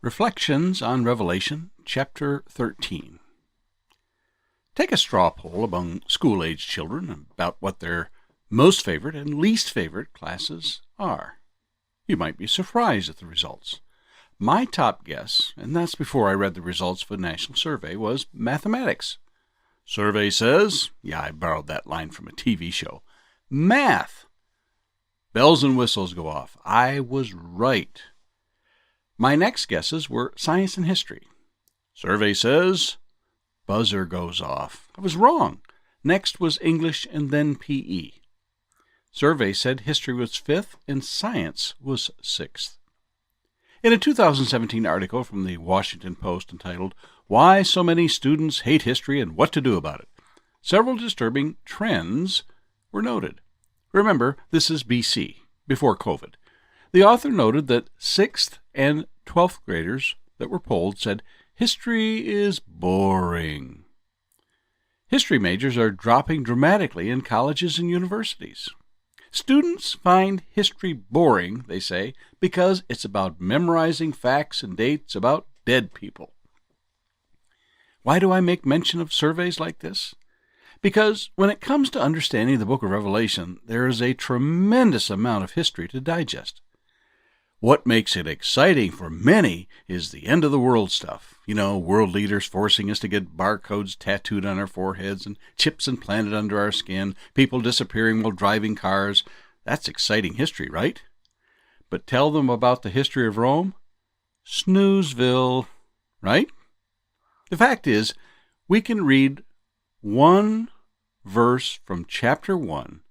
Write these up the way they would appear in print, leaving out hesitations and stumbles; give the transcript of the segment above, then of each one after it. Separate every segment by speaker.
Speaker 1: Reflections on Revelation, chapter 13. Take a straw poll among school-age children about what their most favorite and least favorite classes are. You might be surprised at the results. My top guess, and that's before I read the results of a national survey, was mathematics. Survey says, I borrowed that line from a TV show, math. Bells and whistles go off. I was right. My next guesses were science and history. Survey says, buzzer goes off. I was wrong. Next was English and then PE. Survey said history was fifth and science was sixth. In a 2017 article from the Washington Post entitled, Why So Many Students Hate History and What to Do About It, several disturbing trends were noted. Remember, this is BC, before COVID. The author noted that 6th and 12th graders that were polled said, history is boring. History majors are dropping dramatically in colleges and universities. Students find history boring, they say, because it's about memorizing facts and dates about dead people. Why do I make mention of surveys like this? Because when it comes to understanding the book of Revelation, there is a tremendous amount of history to digest. What makes it exciting for many is the end of the world stuff. World leaders forcing us to get barcodes tattooed on our foreheads and chips implanted under our skin, people disappearing while driving cars. That's exciting history, right? But tell them about the history of Rome? Snoozeville, right? The fact is, we can read one verse from chapter 1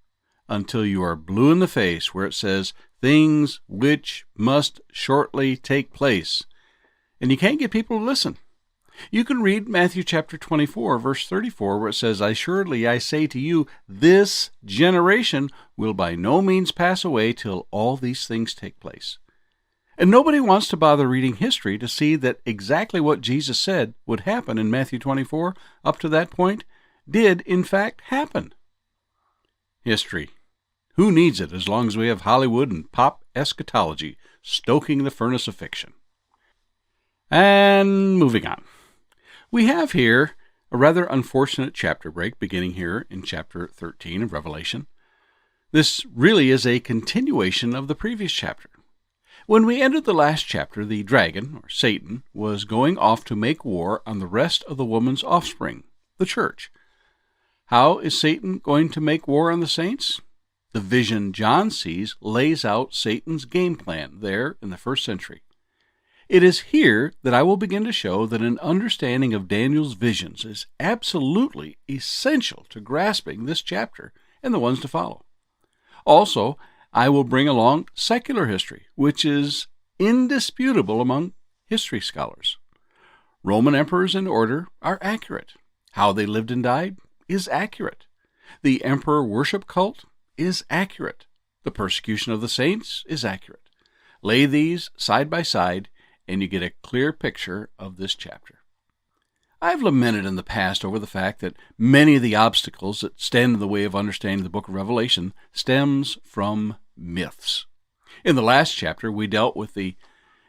Speaker 1: until you are blue in the face where it says, things which must shortly take place. And you can't get people to listen. You can read Matthew chapter 24, verse 34, where it says, Assuredly I say to you, this generation will by no means pass away till all these things take place. And nobody wants to bother reading history to see that exactly what Jesus said would happen in Matthew 24 up to that point did in fact happen. History. Who needs it as long as we have Hollywood and pop eschatology stoking the furnace of fiction? And moving on. We have here a rather unfortunate chapter break beginning here in chapter 13 of Revelation. This really is a continuation of the previous chapter. When we ended the last chapter, the dragon, or Satan, was going off to make war on the rest of the woman's offspring, the church. How is Satan going to make war on the saints? The vision John sees lays out Satan's game plan there in the first century. It is here that I will begin to show that an understanding of Daniel's visions is absolutely essential to grasping this chapter and the ones to follow. Also, I will bring along secular history, which is indisputable among history scholars. Roman emperors in order are accurate. How they lived and died is accurate. The emperor worship cult is accurate. The persecution of the saints is accurate. Lay these side by side, and you get a clear picture of this chapter. I've lamented in the past over the fact that many of the obstacles that stand in the way of understanding the book of Revelation stems from myths. In the last chapter, we dealt with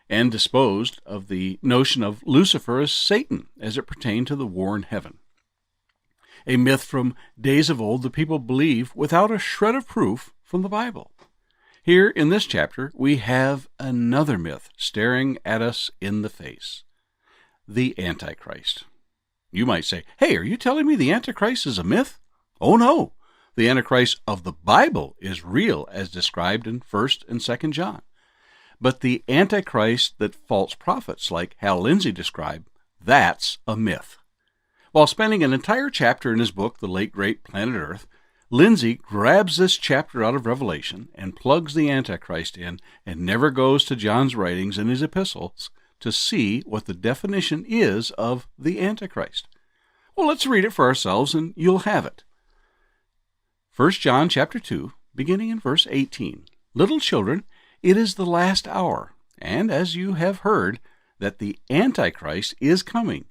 Speaker 1: and disposed of the notion of Lucifer as Satan as it pertained to the war in heaven. A myth from days of old that people believe without a shred of proof from the Bible. Here in this chapter, we have another myth staring at us in the face. The Antichrist. You might say, hey, are you telling me the Antichrist is a myth? Oh no, the Antichrist of the Bible is real as described in 1st and 2nd John. But the Antichrist that false prophets like Hal Lindsey describe, that's a myth. While spending an entire chapter in his book, The Late Great Planet Earth, Lindsey grabs this chapter out of Revelation and plugs the Antichrist in and never goes to John's writings in his epistles to see what the definition is of the Antichrist. Well, let's read it for ourselves and you'll have it. 1 John chapter 2, beginning in verse 18. Little children, it is the last hour, and as you have heard, that the Antichrist is coming.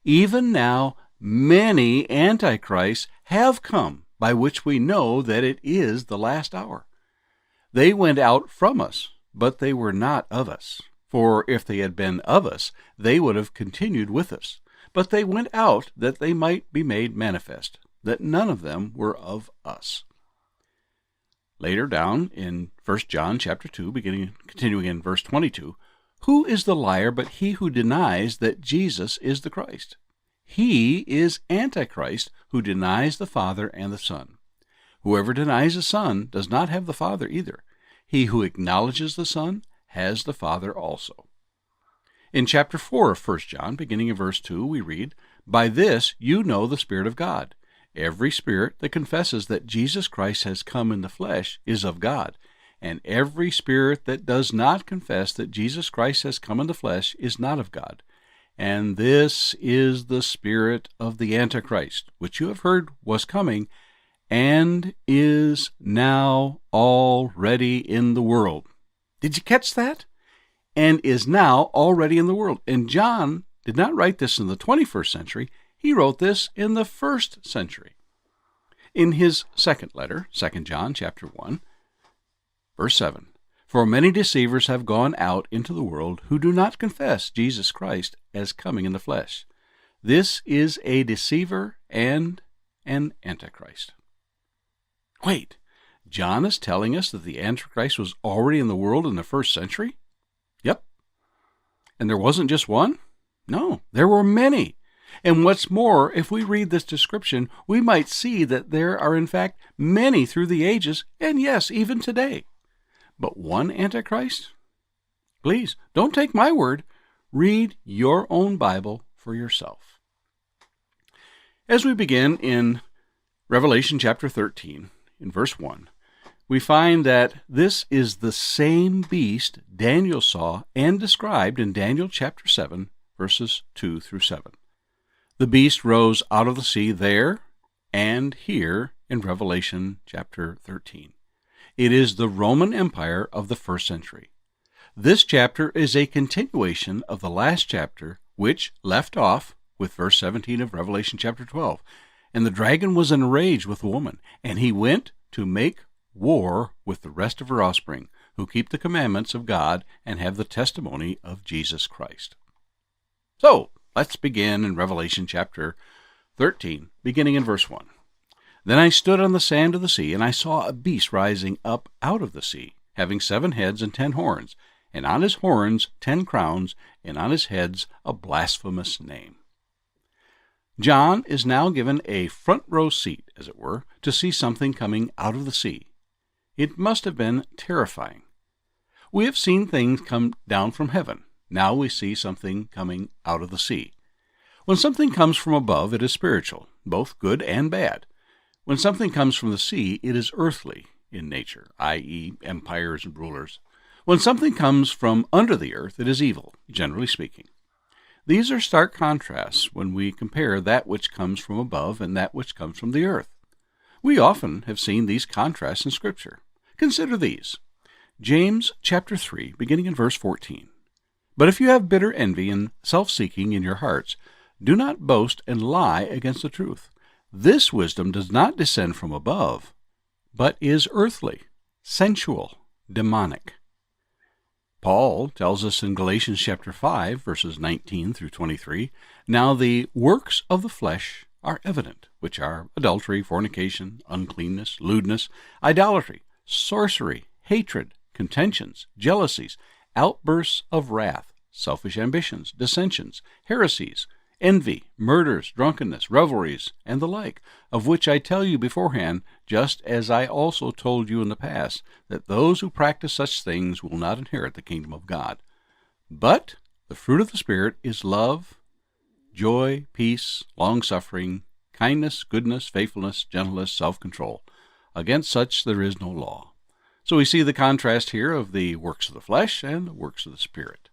Speaker 1: Even now, many antichrists have come, by which we know that it is the last hour. They went out from us, but they were not of us. For if they had been of us, they would have continued with us. But they went out that they might be made manifest, that none of them were of us. Later down in 1 John chapter 2, continuing in verse 22, who is the liar but he who denies that Jesus is the Christ? He is antichrist, who denies the Father and the Son. Whoever denies the Son does not have the Father either. He who acknowledges the Son has the Father also. In chapter 4 of 1 John, beginning in verse 2, we read, by this you know the Spirit of God. Every spirit that confesses that Jesus Christ has come in the flesh is of God, and every spirit that does not confess that Jesus Christ has come in the flesh is not of God. And this is the spirit of the Antichrist, which you have heard was coming, and is now already in the world. Did you catch that? And is now already in the world. And John did not write this in the 21st century. He wrote this in the 1st century. In his second letter, 2 John chapter 1, verse 7, for many deceivers have gone out into the world who do not confess Jesus Christ as coming in the flesh. This is a deceiver and an antichrist. Wait, John is telling us that the Antichrist was already in the world in the 1st century? Yep. And there wasn't just one? No, there were many. And what's more, if we read this description, we might see that there are in fact many through the ages, and yes, even today. But one Antichrist? Please, don't take my word. Read your own Bible for yourself. As we begin in Revelation chapter 13, in verse 1, we find that this is the same beast Daniel saw and described in Daniel chapter 7, verses 2 through 7. The beast rose out of the sea there and here in Revelation chapter 13. It is the Roman Empire of the 1st century. This chapter is a continuation of the last chapter, which left off with verse 17 of Revelation chapter 12. And the dragon was enraged with the woman, and he went to make war with the rest of her offspring, who keep the commandments of God and have the testimony of Jesus Christ. So, let's begin in Revelation chapter 13, beginning in verse 1. Then I stood on the sand of the sea, and I saw a beast rising up out of the sea, having 7 heads and 10 horns, and on his horns 10 crowns, and on his heads a blasphemous name. John is now given a front row seat, as it were, to see something coming out of the sea. It must have been terrifying. We have seen things come down from heaven. Now we see something coming out of the sea. When something comes from above, it is spiritual, both good and bad. When something comes from the sea, it is earthly in nature, i.e., empires and rulers. When something comes from under the earth, it is evil, generally speaking. These are stark contrasts when we compare that which comes from above and that which comes from the earth. We often have seen these contrasts in Scripture. Consider these. James chapter 3, beginning in verse 14. But if you have bitter envy and self-seeking in your hearts, do not boast and lie against the truth. This wisdom does not descend from above, but is earthly, sensual, demonic. Paul tells us in Galatians chapter 5, verses 19 through 23, now the works of the flesh are evident, which are adultery, fornication, uncleanness, lewdness, idolatry, sorcery, hatred, contentions, jealousies, outbursts of wrath, selfish ambitions, dissensions, heresies, envy, murders, drunkenness, revelries, and the like, of which I tell you beforehand, just as I also told you in the past, that those who practice such things will not inherit the kingdom of God. But the fruit of the Spirit is love, joy, peace, long-suffering, kindness, goodness, faithfulness, gentleness, self-control. Against such there is no law. So we see the contrast here of the works of the flesh and the works of the Spirit.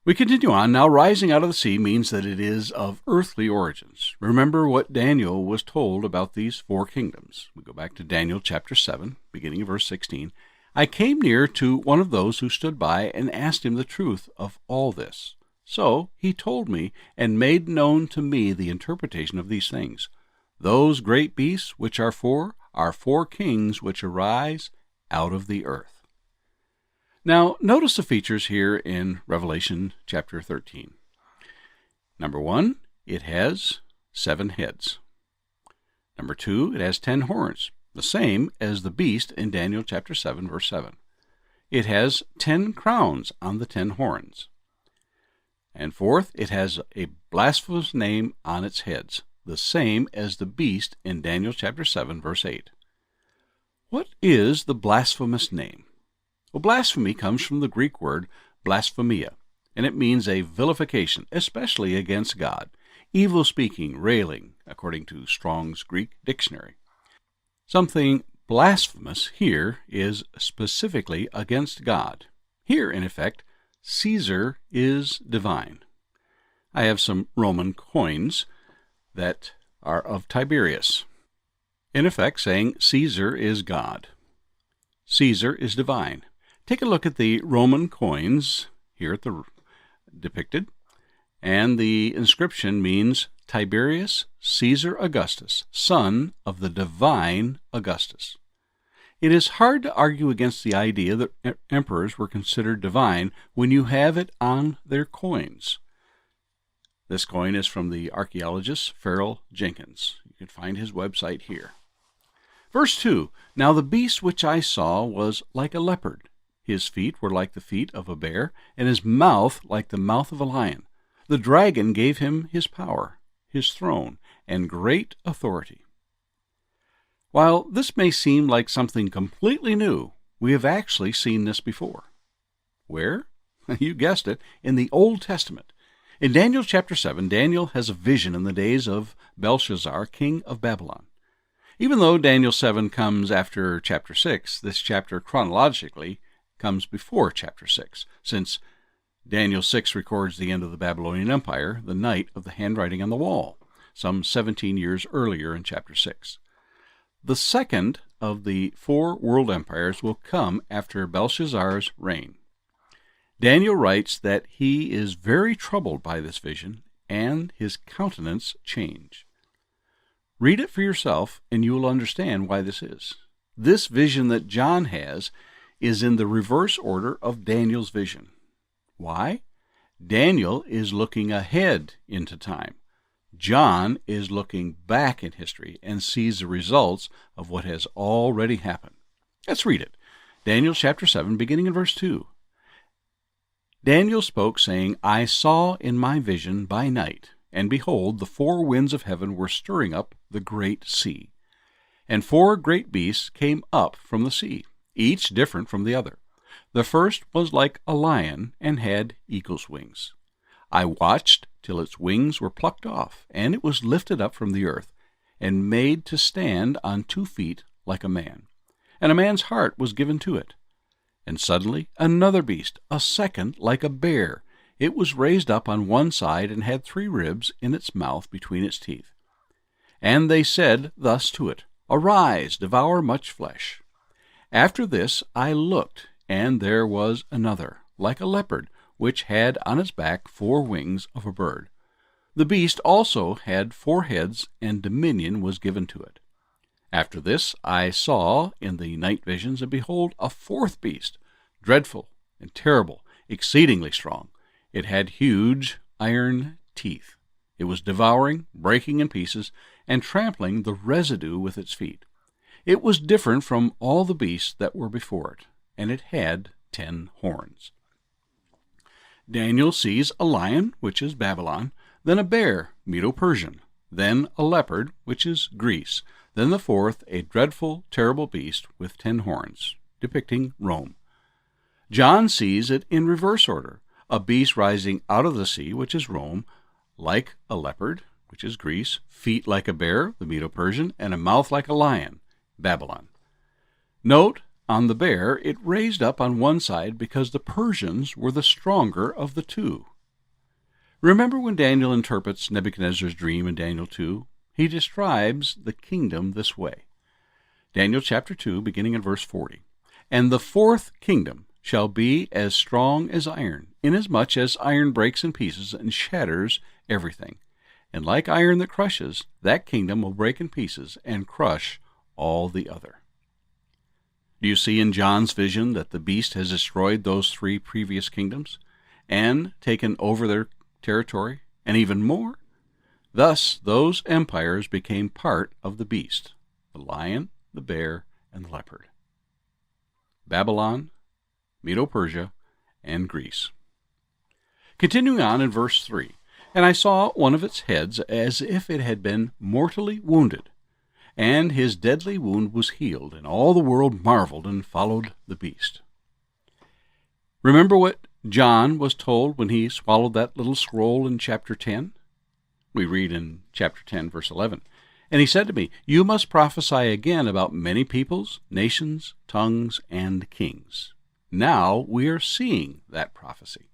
Speaker 1: We continue on. Now, rising out of the sea means that it is of earthly origins. Remember what Daniel was told about these 4 kingdoms. We go back to Daniel chapter 7, beginning of verse 16. I came near to one of those who stood by and asked him the truth of all this. So he told me and made known to me the interpretation of these things. Those great beasts which are 4 kings which arise out of the earth. Now, notice the features here in Revelation chapter 13. Number 1, it has 7 heads. Number 2, it has 10 horns, the same as the beast in Daniel chapter 7, verse 7. It has 10 crowns on the 10 horns. And fourth, it has a blasphemous name on its heads, the same as the beast in Daniel chapter 7, verse 8. What is the blasphemous name? Well, blasphemy comes from the Greek word blasphemia, and it means a vilification, especially against God, evil speaking, railing, according to Strong's Greek dictionary. Something blasphemous here is specifically against God. Here, in effect, Caesar is divine. I have some Roman coins that are of Tiberius, in effect saying Caesar is God. Caesar is divine. Take a look at the Roman coins here depicted, and the inscription means Tiberius Caesar Augustus, son of the divine Augustus. It is hard to argue against the idea that emperors were considered divine when you have it on their coins. This coin is from the archaeologist Farrell Jenkins. You can find his website here. Verse 2, Now the beast which I saw was like a leopard. His feet were like the feet of a bear, and his mouth like the mouth of a lion. The dragon gave him his power, his throne, and great authority. While this may seem like something completely new, we have actually seen this before. Where? You guessed it, in the Old Testament. In Daniel chapter 7, Daniel has a vision in the days of Belshazzar, king of Babylon. Even though Daniel 7 comes after chapter 6, this chapter chronologically comes before chapter 6, since Daniel 6 records the end of the Babylonian Empire, the night of the handwriting on the wall, some 17 years earlier in chapter 6. The second of the 4 world empires will come after Belshazzar's reign. Daniel writes that he is very troubled by this vision, and his countenance change. Read it for yourself, and you will understand why this is. This vision that John has is in the reverse order of Daniel's vision. Why? Daniel is looking ahead into time. John is looking back in history and sees the results of what has already happened. Let's read it. Daniel chapter 7, beginning in verse 2. Daniel spoke, saying, I saw in my vision by night, and behold, the 4 winds of heaven were stirring up the great sea. And 4 great beasts came up from the sea, each different from the other. The first was like a lion, and had eagle's wings. I watched till its wings were plucked off, and it was lifted up from the earth, and made to stand on 2 feet like a man. And a man's heart was given to it. And suddenly another beast, a second like a bear. It was raised up on one side, and had 3 ribs in its mouth between its teeth. And they said thus to it, Arise, devour much flesh. After this I looked, and there was another, like a leopard, which had on its back 4 wings of a bird. The beast also had 4 heads, and dominion was given to it. After this I saw in the night visions, and behold, a 4th beast, dreadful and terrible, exceedingly strong. It had huge iron teeth. It was devouring, breaking in pieces, and trampling the residue with its feet. It was different from all the beasts that were before it, and it had 10 horns. Daniel sees a lion, which is Babylon, then a bear, Medo-Persian, then a leopard, which is Greece, then the 4th, a dreadful, terrible beast with 10 horns, depicting Rome. John sees it in reverse order, a beast rising out of the sea, which is Rome, like a leopard, which is Greece, feet like a bear, the Medo-Persian, and a mouth like a lion, Babylon. Note, on the bear, it raised up on one side because the Persians were the stronger of the 2. Remember when Daniel interprets Nebuchadnezzar's dream in Daniel 2? He describes the kingdom this way. Daniel chapter 2, beginning in verse 40. And the 4th kingdom shall be as strong as iron, inasmuch as iron breaks in pieces and shatters everything. And like iron that crushes, that kingdom will break in pieces and crush all the other. Do you see in John's vision that the beast has destroyed those three previous kingdoms and taken over their territory, and even more? Thus, those empires became part of the beast, the lion, the bear, and the leopard. Babylon, Medo-Persia, and Greece. Continuing on in verse 3, "And I saw one of its heads as if it had been mortally wounded, and his deadly wound was healed, and all the world marveled and followed the beast." Remember what John was told when he swallowed that little scroll in chapter 10? We read in chapter 10, verse 11, "And he said to me, You must prophesy again about many peoples, nations, tongues, and kings." Now we are seeing that prophecy.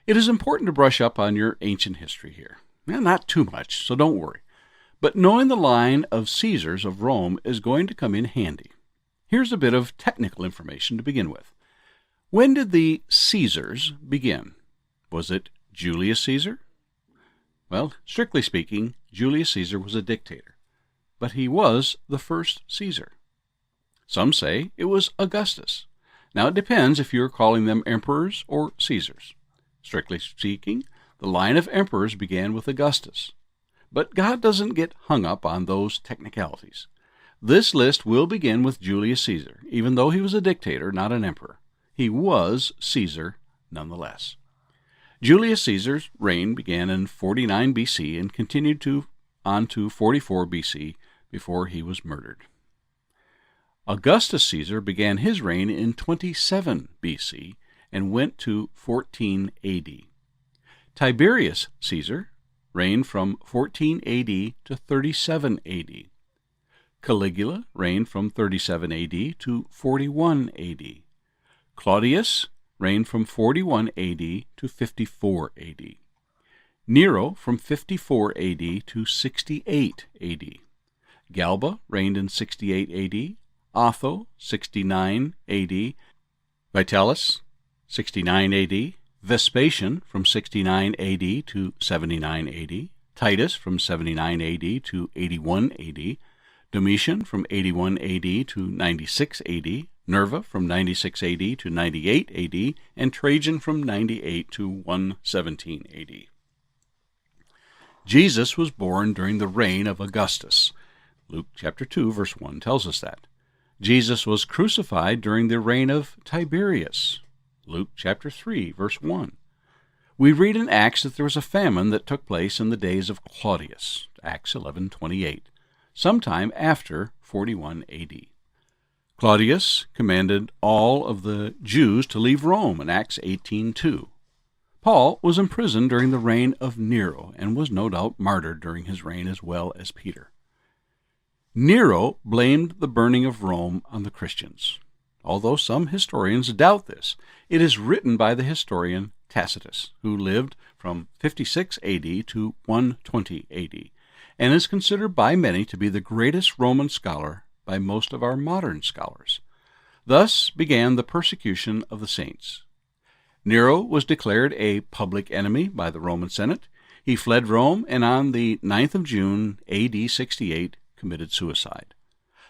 Speaker 1: It is important to brush up on your ancient history here. Not too much, so don't worry. But knowing the line of Caesars of Rome is going to come in handy. Here's a bit of technical information to begin with. When did the Caesars begin? Was it Julius Caesar? Well, strictly speaking, Julius Caesar was a dictator, but he was the first Caesar. Some say it was Augustus. Now it depends if you're calling them emperors or Caesars. Strictly speaking, the line of emperors began with Augustus. But God doesn't get hung up on those technicalities. This list will begin with Julius Caesar, even though he was a dictator, not an emperor. He was Caesar nonetheless. Julius Caesar's reign began in 49 BC and continued on to 44 BC before he was murdered. Augustus Caesar began his reign in 27 BC and went to 14 AD. Tiberius Caesar reigned from 14 AD to 37 AD. Caligula reigned from 37 AD to 41 AD. Claudius reigned from 41 AD to 54 AD. Nero from 54 AD to 68 AD. Galba reigned in 68 AD. Otho, 69 AD. Vitalis, 69 AD. Vespasian from 69 AD to 79 AD. Titus from 79 AD to 81 AD. Domitian from 81 AD to 96 AD. Nerva from 96 AD to 98 AD, and Trajan from 98 to 117 AD. Jesus was born during the reign of Augustus. Luke chapter 2, verse 1 tells us that. Jesus was crucified during the reign of Tiberius. Luke chapter 3, verse 1. We read in Acts that there was a famine that took place in the days of Claudius, Acts 11:28, sometime after 41 AD. Claudius commanded all of the Jews to leave Rome in Acts 18:2. Paul was imprisoned during the reign of Nero and was no doubt martyred during his reign as well as Peter. Nero blamed the burning of Rome on the Christians. Although some historians doubt this, it is written by the historian Tacitus, who lived from 56 AD to 120 AD, and is considered by many to be the greatest Roman scholar by most of our modern scholars. Thus began the persecution of the saints. Nero was declared a public enemy by the Roman Senate. He fled Rome and on the 9th of June, AD 68, committed suicide.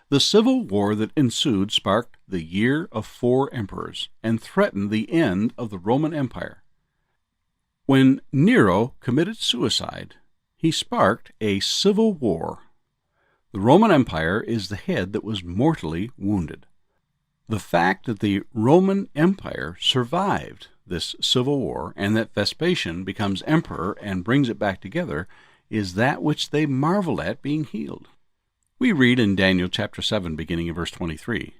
Speaker 1: The civil war that ensued sparked the year of 4 emperors and threatened the end of the Roman Empire. When Nero committed suicide, he sparked a civil war. The Roman Empire is the head that was mortally wounded. The fact that the Roman Empire survived this civil war and that Vespasian becomes emperor and brings it back together is that which they marveled at being healed. We read in Daniel chapter 7, beginning in verse 23,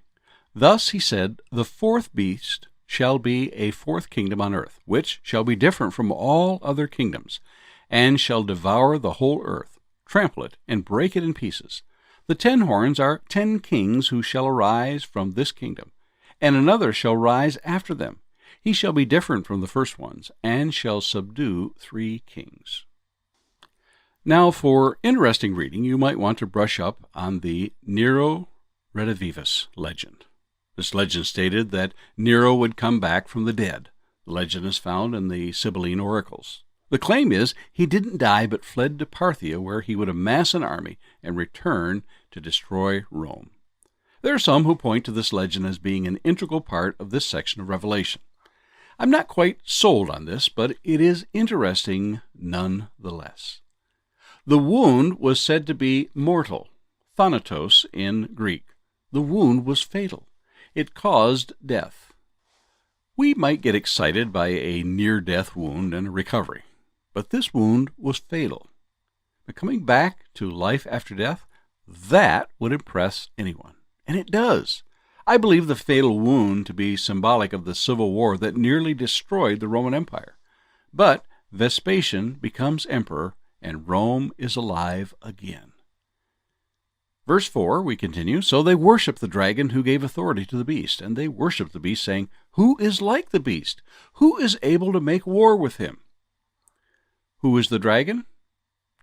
Speaker 1: "Thus he said, The fourth beast shall be a fourth kingdom on earth, which shall be different from all other kingdoms, and shall devour the whole earth, trample it, and break it in pieces. The 10 horns are 10 kings who shall arise from this kingdom, and another shall rise after them. He shall be different from the first ones, and shall subdue 3 kings." Now, for interesting reading, you might want to brush up on the Nero Redivivus legend. This legend stated that Nero would come back from the dead. The legend is found in the Sibylline oracles. The claim is he didn't die but fled to Parthia, where he would amass an army and return to destroy Rome. There are some who point to this legend as being an integral part of this section of Revelation. I'm not quite sold on this, but it is interesting nonetheless. The wound was said to be mortal, thanatos in Greek. The wound was fatal. It caused death. We might get excited by a near-death wound and a recovery, but this wound was fatal. But coming back to life after death, that would impress anyone. And it does. I believe the fatal wound to be symbolic of the civil war that nearly destroyed the Roman Empire. But Vespasian becomes emperor, and Rome is alive again. Verse 4, we continue, "So they worshiped the dragon who gave authority to the beast, and they worshiped the beast, saying, 'Who is like the beast? Who is able to make war with him?'" Who is the dragon?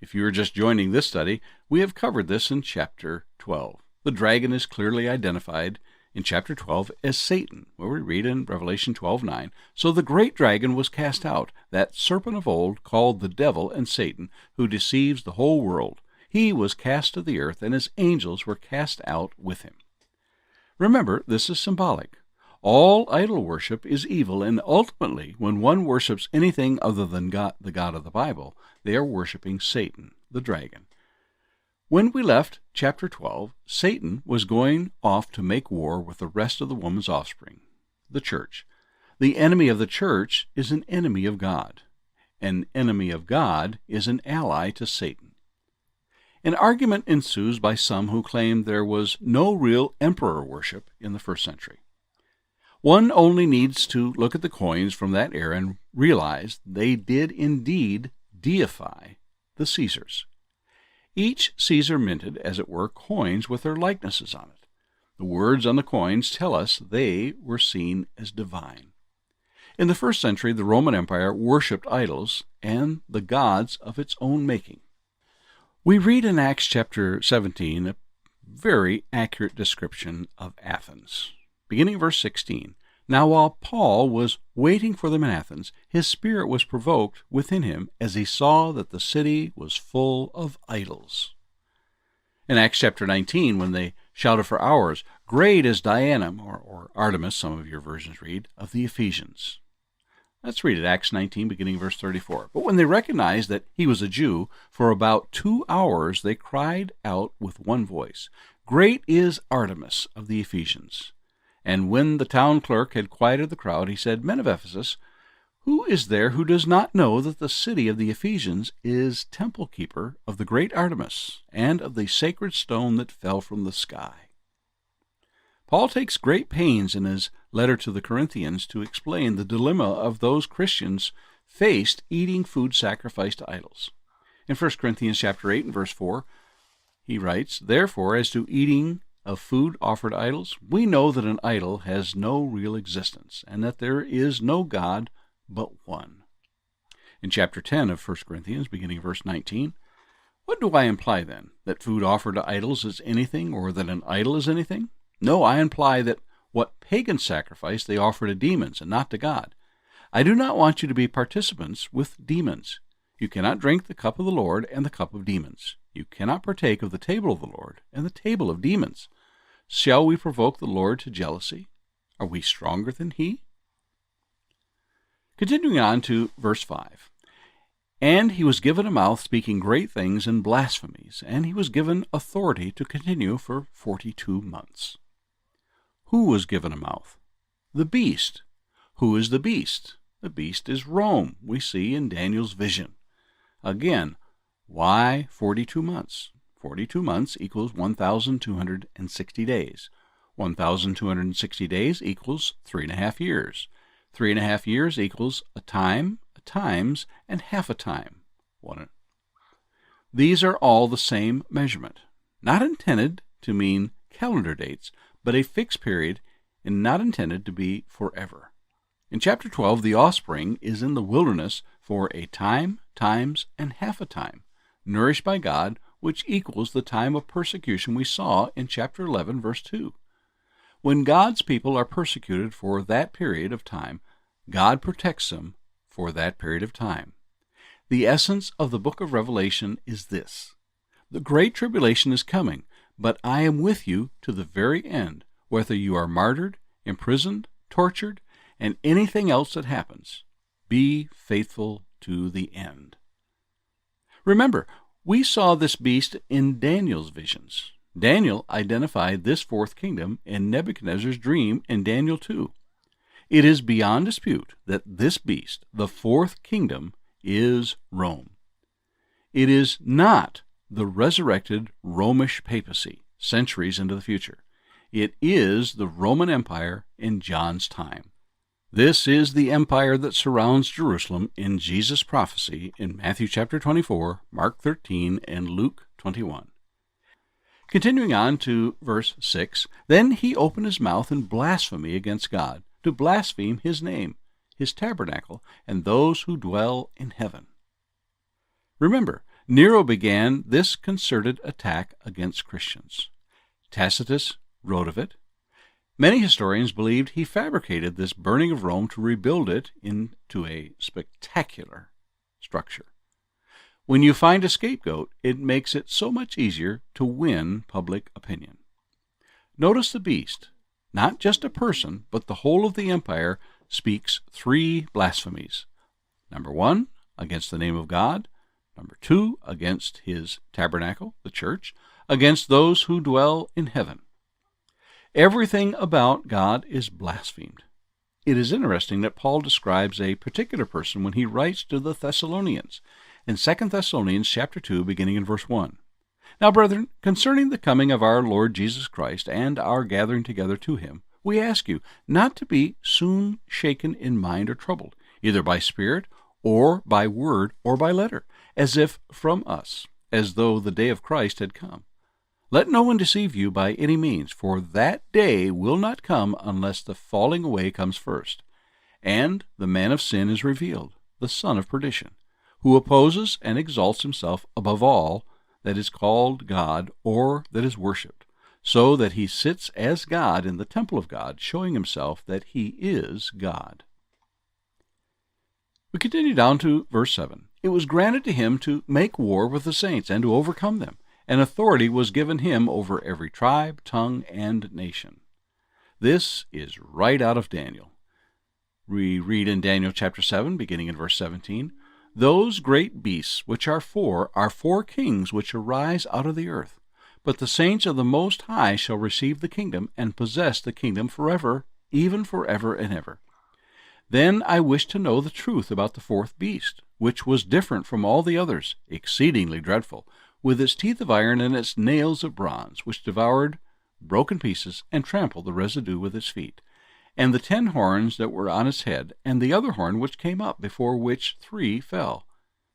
Speaker 1: If you are just joining this study, we have covered this in chapter 12. The dragon is clearly identified in chapter 12 as Satan, where we read in Revelation 12:9, "So the great dragon was cast out, that serpent of old, called the devil and Satan, who deceives the whole world. He was cast to the earth, and his angels were cast out with him." Remember, this is symbolic. All idol worship is evil, and ultimately, when one worships anything other than God, the God of the Bible, they are worshiping Satan, the dragon. When we left chapter 12, Satan was going off to make war with the rest of the woman's offspring, the church. The enemy of the church is an enemy of God. An enemy of God is an ally to Satan. An argument ensues by some who claim there was no real emperor worship in the first century. One only needs to look at the coins from that era and realize they did indeed deify the Caesars. Each Caesar minted, as it were, coins with their likenesses on it. The words on the coins tell us they were seen as divine. In the first century, the Roman Empire worshipped idols and the gods of its own making. We read in Acts chapter 17 a very accurate description of Athens. Beginning in verse 16, "Now while Paul was waiting for them in Athens, his spirit was provoked within him as he saw that the city was full of idols." In Acts chapter 19, when they shouted for hours, "Great is Diana," or Artemis, some of your versions read, "of the Ephesians." Let's read it, Acts 19, beginning verse 34. "But when they recognized that he was a Jew, for about 2 hours they cried out with one voice, 'Great is Artemis of the Ephesians.' And when the town clerk had quieted the crowd, he said, 'Men of Ephesus, who is there who does not know that the city of the Ephesians is temple keeper of the great Artemis and of the sacred stone that fell from the sky?'" Paul takes great pains in his letter to the Corinthians to explain the dilemma of those Christians faced eating food sacrificed to idols. In 1 Corinthians chapter 8 and verse 4, he writes, "Therefore, as to eating of food offered to idols, we know that an idol has no real existence, and that there is no God but one." In chapter 10 of 1 Corinthians, beginning verse 19, "What do I imply then? That food offered to idols is anything, or that an idol is anything? No, I imply that what pagans sacrifice they offer to demons and not to God. I do not want you to be participants with demons. You cannot drink the cup of the Lord and the cup of demons. You cannot partake of the table of the Lord and the table of demons. Shall we provoke the Lord to jealousy? Are we stronger than he?" Continuing on to verse 5. "And he was given a mouth speaking great things and blasphemies, and he was given authority to continue for 42 months. Who was given a mouth? The beast. Who is the beast? The beast is Rome, we see in Daniel's vision. Again, why 42 months? 42 months equals 1,260 days. 1,260 days equals 3.5 years. 3.5 years equals a time, a times, and half a time. These are all the same measurement, not intended to mean calendar dates, but a fixed period and not intended to be forever. In chapter 12, the offspring is in the wilderness for a time, times, and half a time, nourished by God, which equals the time of persecution we saw in chapter 11, verse 2. When God's people are persecuted for that period of time, God protects them for that period of time. The essence of the book of Revelation is this: the great tribulation is coming, but I am with you to the very end, whether you are martyred, imprisoned, tortured, and anything else that happens. Be faithful to the end. Remember, we saw this beast in Daniel's visions. Daniel identified this fourth kingdom in Nebuchadnezzar's dream in Daniel 2. It is beyond dispute that this beast, the fourth kingdom, is Rome. It is not the resurrected Romish papacy centuries into the future. It is the Roman Empire in John's time. This is the empire that surrounds Jerusalem in Jesus' prophecy in Matthew chapter 24, Mark 13, and Luke 21. Continuing on to verse 6, Then he opened his mouth in blasphemy against God, to blaspheme his name, his tabernacle, and those who dwell in heaven. Remember, Nero began this concerted attack against Christians. Tacitus wrote of it. Many historians believed he fabricated this burning of Rome to rebuild it into a spectacular structure. When you find a scapegoat, it makes it so much easier to win public opinion. Notice the beast, not just a person, but the whole of the empire, speaks 3 blasphemies. Number 1, against the name of God. Number 2, against his tabernacle, the church, against those who dwell in heaven. Everything about God is blasphemed. It is interesting that Paul describes a particular person when he writes to the Thessalonians in 2 Thessalonians chapter 2, beginning in verse 1. Now, brethren, concerning the coming of our Lord Jesus Christ and our gathering together to him, we ask you not to be soon shaken in mind or troubled, either by spirit or by word or by letter, as if from us, as though the day of Christ had come. Let no one deceive you by any means, for that day will not come unless the falling away comes first. And the man of sin is revealed, the son of perdition, who opposes and exalts himself above all that is called God or that is worshipped, so that he sits as God in the temple of God, showing himself that he is God. We continue down to verse 7. It was granted to him to make war with the saints and to overcome them, and authority was given him over every tribe, tongue, and nation. This is right out of Daniel. We read in Daniel chapter 7, beginning in verse 17, Those great beasts which are 4 kings which arise out of the earth. But the saints of the Most High shall receive the kingdom and possess the kingdom forever, even forever and ever. Then I wished to know the truth about the 4th beast, which was different from all the others, exceedingly dreadful, with its teeth of iron and its nails of bronze, which devoured, broke in pieces, and trampled the residue with its feet, and the 10 horns that were on its head, and the other horn which came up, before which 3 fell,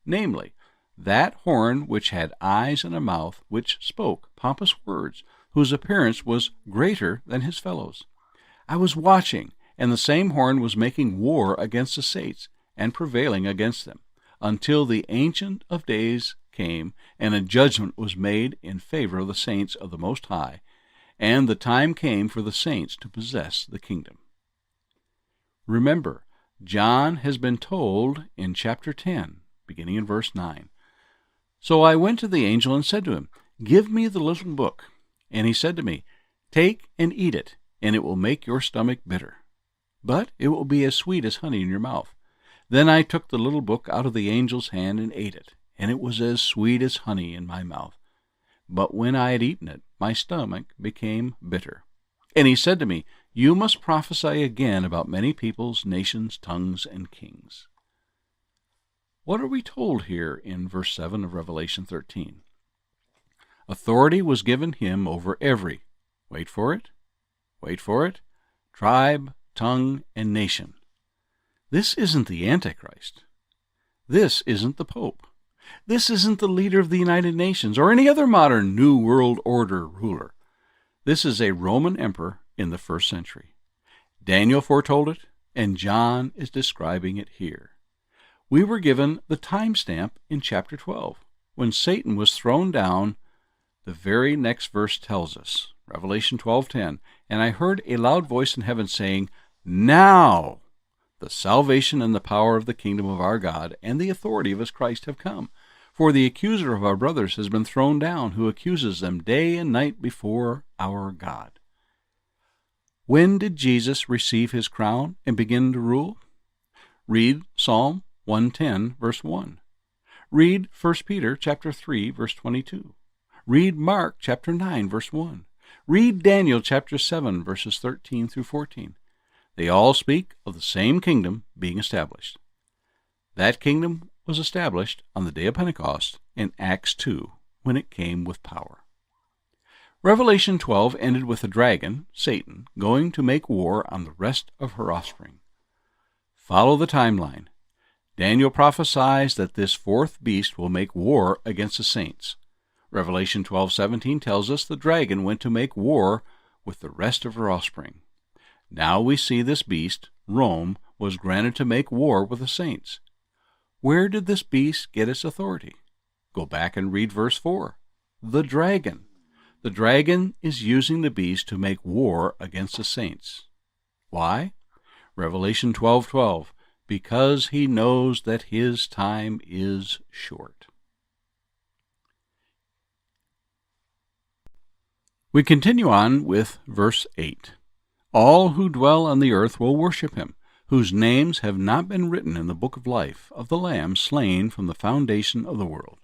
Speaker 1: namely, that horn which had eyes and a mouth, which spoke pompous words, whose appearance was greater than his fellows. I was watching, and the same horn was making war against the saints, and prevailing against them, until the Ancient of Days came, and a judgment was made in favor of the saints of the Most High, and the time came for the saints to possess the kingdom. Remember, John has been told in chapter 10, beginning in verse 9, So I went to the angel and said to him, Give me the little book. And he said to me, Take and eat it, and it will make your stomach bitter, but it will be as sweet as honey in your mouth. Then I took the little book out of the angel's hand and ate it, and it was as sweet as honey in my mouth. But when I had eaten it, my stomach became bitter. And he said to me, You must prophesy again about many peoples, nations, tongues, and kings. What are we told here in verse 7 of Revelation 13? Authority was given him over every, wait for it, tribe, tongue, and nation. This isn't the Antichrist. This isn't the Pope. This isn't the leader of the United Nations or any other modern New World Order ruler. This is a Roman emperor in the 1st century. Daniel foretold it, and John is describing it here. We were given the timestamp in chapter 12, when Satan was thrown down. The very next verse tells us, Revelation 12:10, And I heard a loud voice in heaven saying, Now the salvation and the power of the kingdom of our God and the authority of his Christ have come. For the accuser of our brothers has been thrown down, who accuses them day and night before our God. When did Jesus receive his crown and begin to rule? Read Psalm 110, verse 1. Read 1 Peter chapter 3, verse 22. Read Mark chapter 9, verse 1. Read Daniel chapter 7, verses 13 through 14. They all speak of the same kingdom being established. That kingdom was established on the day of Pentecost in Acts 2, when it came with power. Revelation 12 ended with the dragon, Satan, going to make war on the rest of her offspring. Follow the timeline. Daniel prophesies that this fourth beast will make war against the saints. Revelation 12:17 tells us the dragon went to make war with the rest of her offspring. Now we see this beast, Rome, was granted to make war with the saints. Where did this beast get its authority? Go back and read verse 4. The dragon. The dragon is using the beast to make war against the saints. Why? Revelation 12:12. Because he knows that his time is short. We continue on with verse 8. All who dwell on the earth will worship him, whose names have not been written in the book of life of the Lamb slain from the foundation of the world.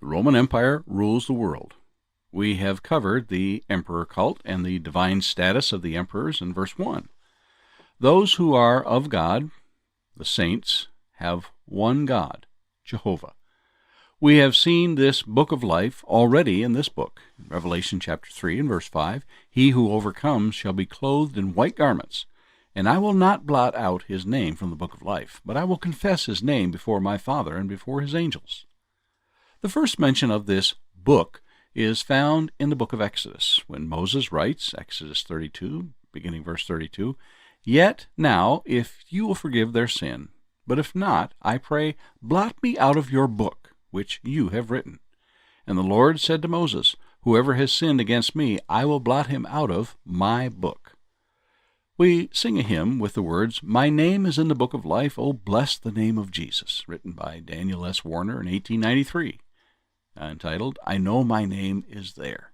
Speaker 1: The Roman Empire rules the world. We have covered the emperor cult and the divine status of the emperors in verse 1. Those who are of God, the saints, have one God, Jehovah. We have seen this book of life already in this book. In Revelation chapter 3 and verse 5, he who overcomes shall be clothed in white garments, and I will not blot out his name from the book of life, but I will confess his name before my Father and before his angels. The first mention of this book is found in the book of Exodus, when Moses writes, Exodus 32, beginning verse 32, Yet now, if you will forgive their sin, but if not, I pray, blot me out of your book, which you have written. And the Lord said to Moses, Whoever has sinned against me, I will blot him out of my book. We sing a hymn with the words, My name is in the book of life, oh bless the name of Jesus, written by Daniel S. Warner in 1893, entitled, I Know My Name is There.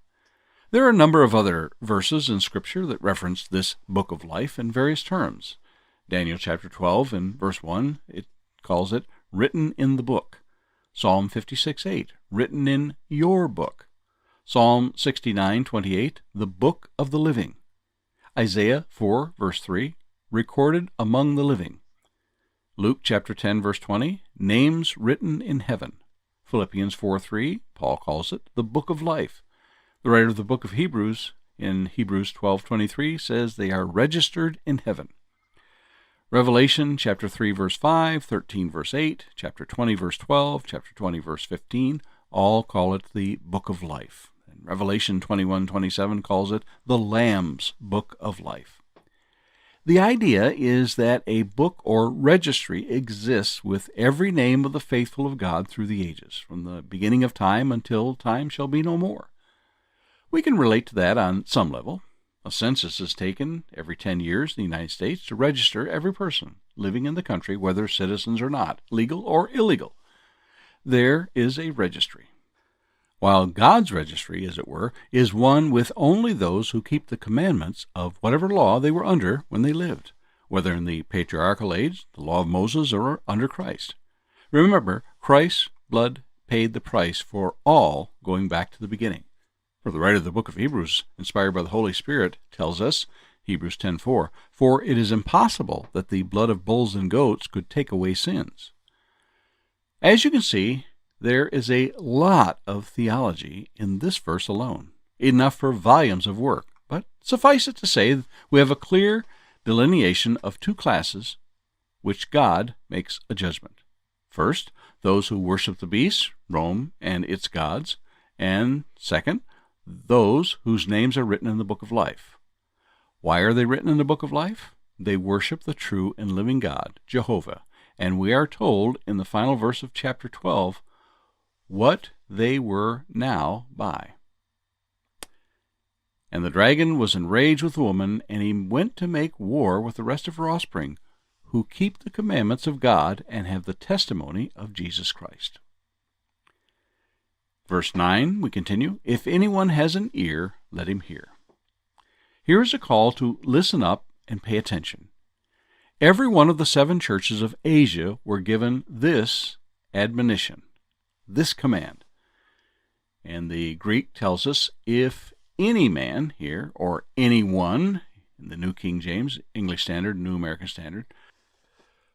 Speaker 1: There are a number of other verses in Scripture that reference this book of life in various terms. Daniel chapter 12 and verse 1, it calls it written in the book. Psalm 56:8, written in your book. Psalm 69:28, the book of the living. Isaiah 4, verse 3, recorded among the living. Luke chapter 10, verse 20, names written in heaven. Philippians 4:3, Paul calls it the book of life. The writer of the book of Hebrews, in Hebrews 12:23, says they are registered in heaven. Revelation chapter 3, verse 5, 13, verse 8, chapter 20, verse 12, chapter 20, verse 15, all call it the book of life. And Revelation 21:27 calls it the Lamb's book of life. The idea is that a book or registry exists with every name of the faithful of God through the ages, from the beginning of time until time shall be no more. We can relate to that on some level. A census is taken every 10 years in the United States to register every person living in the country, whether citizens or not, legal or illegal. There is a registry. While God's registry, as it were, is one with only those who keep the commandments of whatever law they were under when they lived, whether in the patriarchal age, the law of Moses, or under Christ. Remember, Christ's blood paid the price for all going back to the beginning. For the writer of the book of Hebrews, inspired by the Holy Spirit, tells us, Hebrews 10:4, For it is impossible that the blood of bulls and goats could take away sins. As you can see, there is a lot of theology in this verse alone, enough for volumes of work. But suffice it to say, we have a clear delineation of two classes which God makes a judgment. First, those who worship the beast, Rome and its gods, and second, those whose names are written in the book of life. Why are they written in the book of life? They worship the true and living God, Jehovah, and we are told in the final verse of chapter 12 what they were now by. And the dragon was enraged with the woman, and he went to make war with the rest of her offspring, who keep the commandments of God and have the testimony of Jesus Christ. Verse 9, we continue, "If anyone has an ear, let him hear." Here is a call to listen up and pay attention. Every one of the 7 churches of Asia were given this admonition, this command. And the Greek tells us, if any man here, or anyone, in the New King James, English Standard, New American Standard.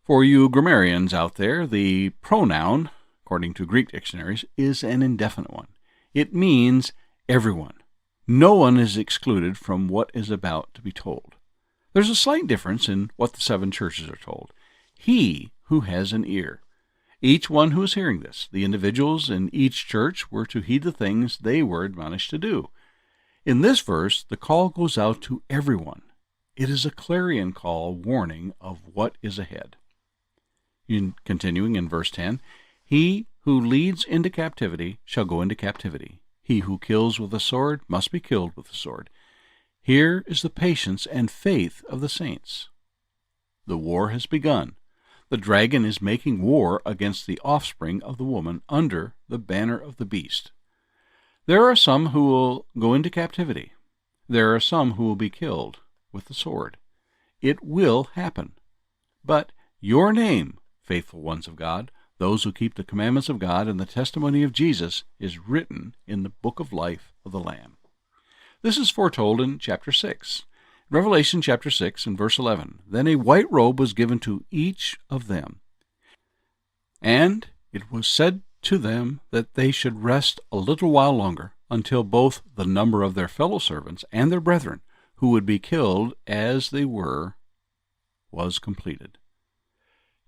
Speaker 1: For you grammarians out there, the pronoun, according to Greek dictionaries, is an indefinite one. It means everyone. No one is excluded from what is about to be told. There's a slight difference in what the 7 churches are told. He who has an ear. Each one who is hearing this, the individuals in each church, were to heed the things they were admonished to do. In this verse, the call goes out to everyone. It is a clarion call warning of what is ahead. Continuing in verse 10, "He who leads into captivity shall go into captivity. He who kills with a sword must be killed with a sword. Here is the patience and faith of the saints." The war has begun. The dragon is making war against the offspring of the woman under the banner of the beast. There are some who will go into captivity. There are some who will be killed with the sword. It will happen. But your name, faithful ones of God, those who keep the commandments of God and the testimony of Jesus, is written in the book of life of the Lamb. This is foretold in chapter 6. Revelation chapter 6 and verse 11. "Then a white robe was given to each of them. And it was said to them that they should rest a little while longer, until both the number of their fellow servants and their brethren, who would be killed as they were, was completed."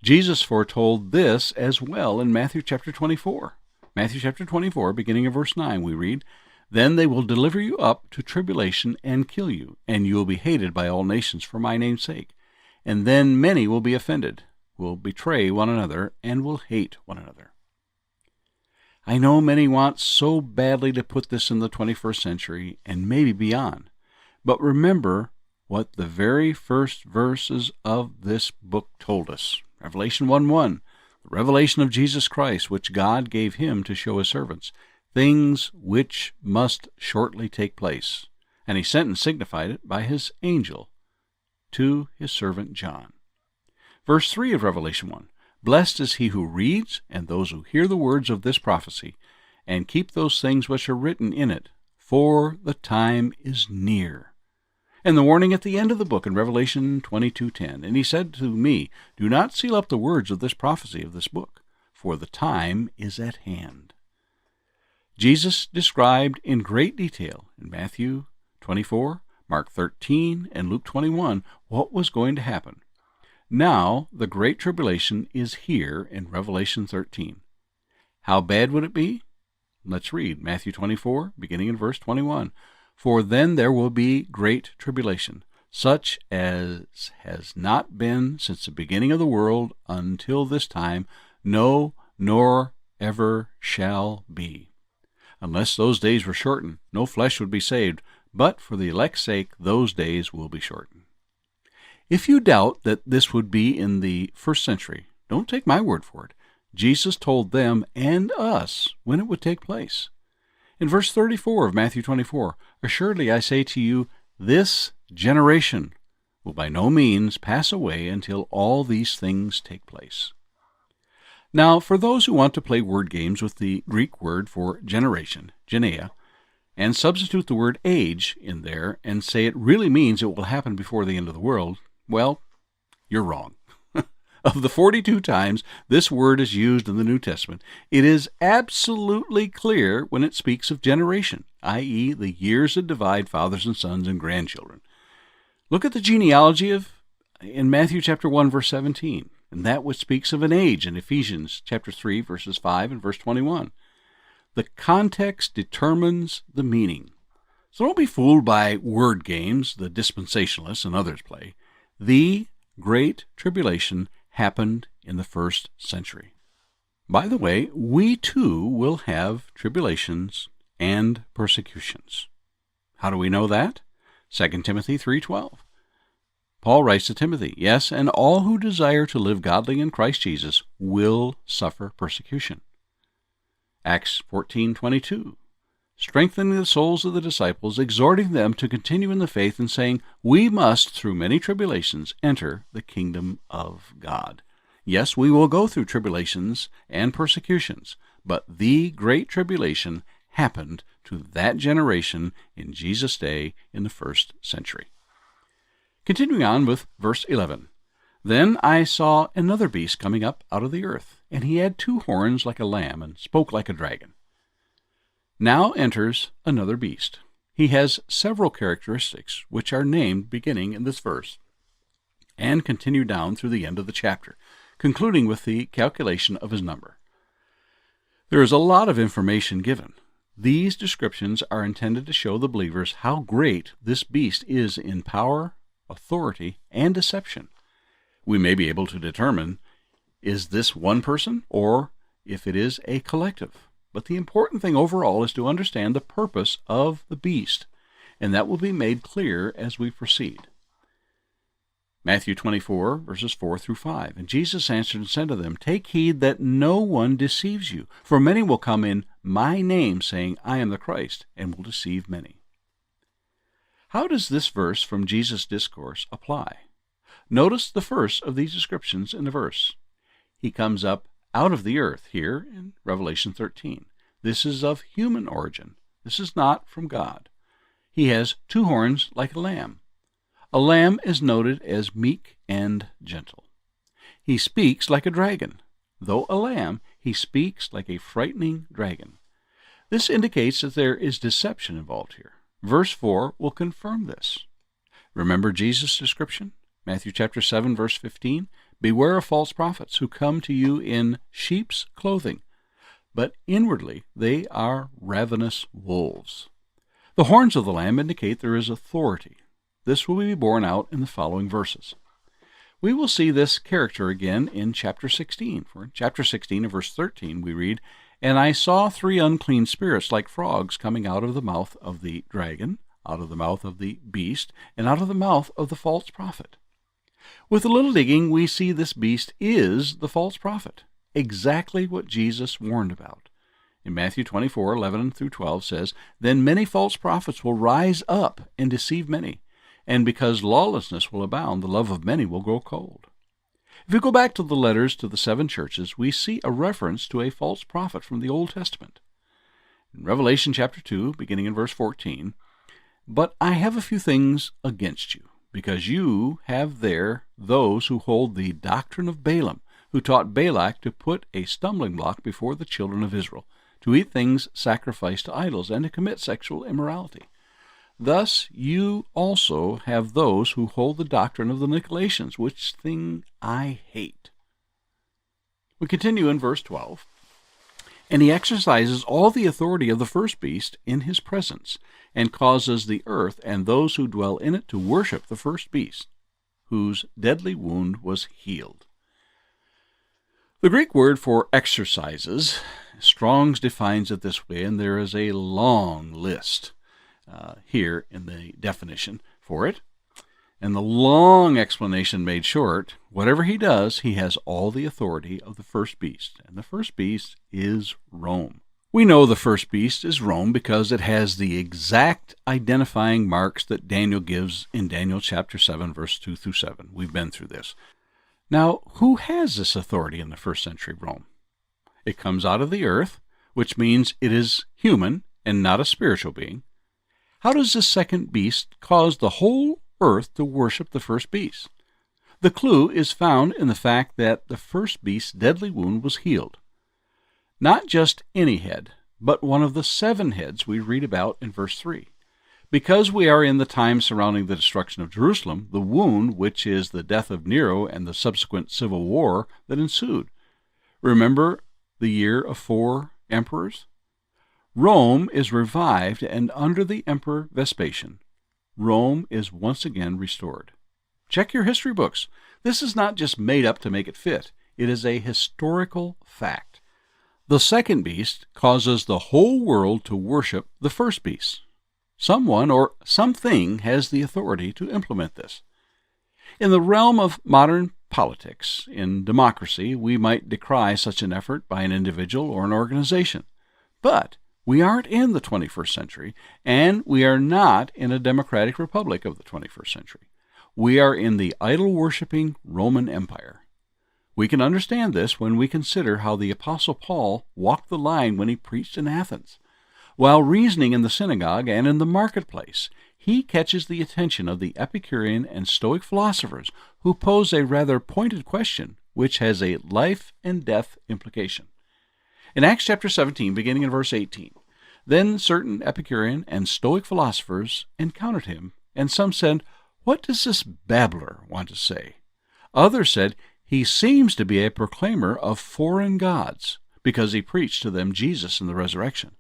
Speaker 1: Jesus foretold this as well in Matthew chapter 24. Matthew chapter 24, beginning of verse 9, we read, "Then they will deliver you up to tribulation and kill you, and you will be hated by all nations for my name's sake. And then many will be offended, will betray one another, and will hate one another." I know many want so badly to put this in the 21st century and maybe beyond. But remember what the very first verses of this book told us. Revelation 1:1, the revelation of Jesus Christ, which God gave him to show his servants, things which must shortly take place. And he sent and signified it by his angel to his servant John. Verse 3 of Revelation 1, "Blessed is he who reads, and those who hear the words of this prophecy, and keep those things which are written in it, for the time is near." And the warning at the end of the book in Revelation 22:10, "And he said to me, Do not seal up the words of this prophecy of this book, for the time is at hand." Jesus described in great detail in Matthew 24, Mark 13, and Luke 21 what was going to happen. Now the Great Tribulation is here in Revelation 13. How bad would it be? Let's read Matthew 24, beginning in verse 21. "For then there will be great tribulation, such as has not been since the beginning of the world until this time, no, nor ever shall be. Unless those days were shortened, no flesh would be saved, but for the elect's sake those days will be shortened." If you doubt that this would be in the first century, don't take my word for it. Jesus told them and us when it would take place. In verse 34 of Matthew 24, "Assuredly I say to you, this generation will by no means pass away until all these things take place." Now, for those who want to play word games with the Greek word for generation, genea, and substitute the word age in there and say it really means it will happen before the end of the world, well, you're wrong. Of the 42 times this word is used in the New Testament, it is absolutely clear when it speaks of generation, i.e., the years that divide fathers and sons and grandchildren. Look at the genealogy in Matthew chapter 1, verse 17, and that which speaks of an age in Ephesians chapter 3, verses 5 and verse 21. The context determines the meaning. So don't be fooled by word games the dispensationalists and others play. The Great Tribulation happened in the first century. By the way, we too will have tribulations and persecutions. How do we know that? 2 Timothy 3:12. Paul writes to Timothy, "Yes, and all who desire to live godly in Christ Jesus will suffer persecution." Acts 14:22, strengthening the souls of the disciples, exhorting them to continue in the faith, and saying, we must, through many tribulations, enter the kingdom of God. Yes, we will go through tribulations and persecutions, but the great tribulation happened to that generation in Jesus' day in the first century. Continuing on with verse 11. Then I saw another beast coming up out of the earth, and he had 2 horns like a lamb, and spoke like a dragon. Now enters another beast. He has several characteristics, which are named beginning in this verse, and continue down through the end of the chapter, concluding with the calculation of his number. There is a lot of information given. These descriptions are intended to show the believers how great this beast is in power, authority, and deception. We may be able to determine, is this one person, or if it is a collective. But the important thing overall is to understand the purpose of the beast, and that will be made clear as we proceed. Matthew 24, verses 4 through 5. And Jesus answered and said to them, take heed that no one deceives you, for many will come in my name, saying, I am the Christ, and will deceive many. How does this verse from Jesus' discourse apply? Notice the first of these descriptions in the verse. He comes up out of the earth here in Revelation 13. This is of human origin. This is not from God. He has 2 horns like a lamb. A lamb is noted as meek and gentle. He speaks like a dragon. Though a lamb, he speaks like a frightening dragon. This indicates that there is deception involved here. Verse 4 will confirm this. Remember Jesus' description? Matthew chapter 7, verse 15. Beware of false prophets who come to you in sheep's clothing, but inwardly they are ravenous wolves. The horns of the lamb indicate there is authority. This will be borne out in the following verses. We will see this character again in chapter 16. For in chapter 16 and verse 13 we read, and I saw 3 unclean spirits like frogs coming out of the mouth of the dragon, out of the mouth of the beast, and out of the mouth of the false prophet. With a little digging, we see this beast is the false prophet, exactly what Jesus warned about. In Matthew 24, 11 through 12 says, then many false prophets will rise up and deceive many, and because lawlessness will abound, the love of many will grow cold. If we go back to the letters to the 7 churches, we see a reference to a false prophet from the Old Testament. In Revelation chapter 2, beginning in verse 14, but I have a few things against you, because you have there those who hold the doctrine of Balaam, who taught Balak to put a stumbling block before the children of Israel, to eat things sacrificed to idols, and to commit sexual immorality. Thus you also have those who hold the doctrine of the Nicolaitans, which thing I hate. We continue in verse 12. And he exercises all the authority of the first beast in his presence, and causes the earth and those who dwell in it to worship the first beast, whose deadly wound was healed. The Greek word for exercises, Strong's defines it this way, and there is a long list here in the definition for it. And the long explanation made short, whatever he does, he has all the authority of the first beast. And the first beast is Rome. We know the first beast is Rome because it has the exact identifying marks that Daniel gives in Daniel chapter 7, verse 2 through 7. We've been through this. Now, who has this authority in the first century Rome? It comes out of the earth, which means it is human and not a spiritual being. How does this second beast cause the whole earth to worship the first beast? The clue is found in the fact that the first beast's deadly wound was healed. Not just any head, but one of the 7 heads we read about in verse 3. Because we are in the time surrounding the destruction of Jerusalem, the wound, which is the death of Nero and the subsequent civil war that ensued. Remember the year of 4 emperors? Rome is revived, and under the Emperor Vespasian, Rome is once again restored. Check your history books. This is not just made up to make it fit. It is a historical fact. The second beast causes the whole world to worship the first beast. Someone or something has the authority to implement this. In the realm of modern politics, in democracy, we might decry such an effort by an individual or an organization. But we aren't in the 21st century, and we are not in a democratic republic of the 21st century. We are in the idol-worshipping Roman Empire. We can understand this when we consider how the Apostle Paul walked the line when he preached in Athens. While reasoning in the synagogue and in the marketplace, he catches the attention of the Epicurean and Stoic philosophers who pose a rather pointed question which has a life and death implication. In Acts chapter 17, beginning in verse 18, then certain Epicurean and Stoic philosophers encountered him, and some said, "What does this babbler want to say?" Others said, "He seems to be a proclaimer of foreign gods, because he preached to them Jesus and the resurrection."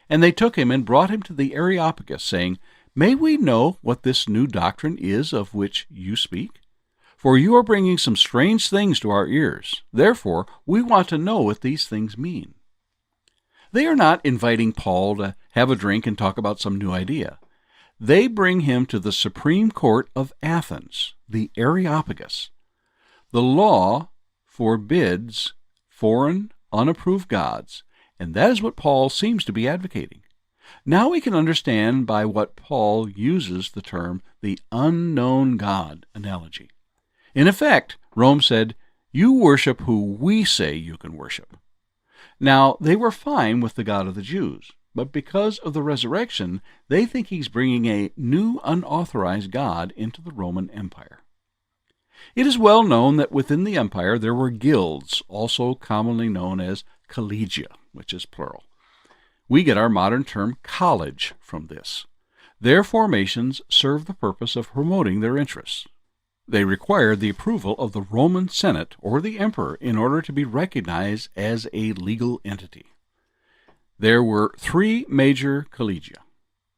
Speaker 1: And they took him and brought him to the Areopagus, saying, "May we know what this new doctrine is of which you speak? For you are bringing some strange things to our ears. Therefore, we want to know what these things mean." They are not inviting Paul to have a drink and talk about some new idea. They bring him to the Supreme Court of Athens, the Areopagus. The law forbids foreign, unapproved gods, and that is what Paul seems to be advocating. Now we can understand by what Paul uses the term the unknown God analogy. In effect, Rome said, "You worship who we say you can worship." Now, they were fine with the God of the Jews, but because of the resurrection, they think he's bringing a new unauthorized God into the Roman Empire. It is well known that within the empire there were guilds, also commonly known as collegia, which is plural. We get our modern term college from this. Their formations serve the purpose of promoting their interests. They required the approval of the Roman Senate or the emperor in order to be recognized as a legal entity. There were three major collegia: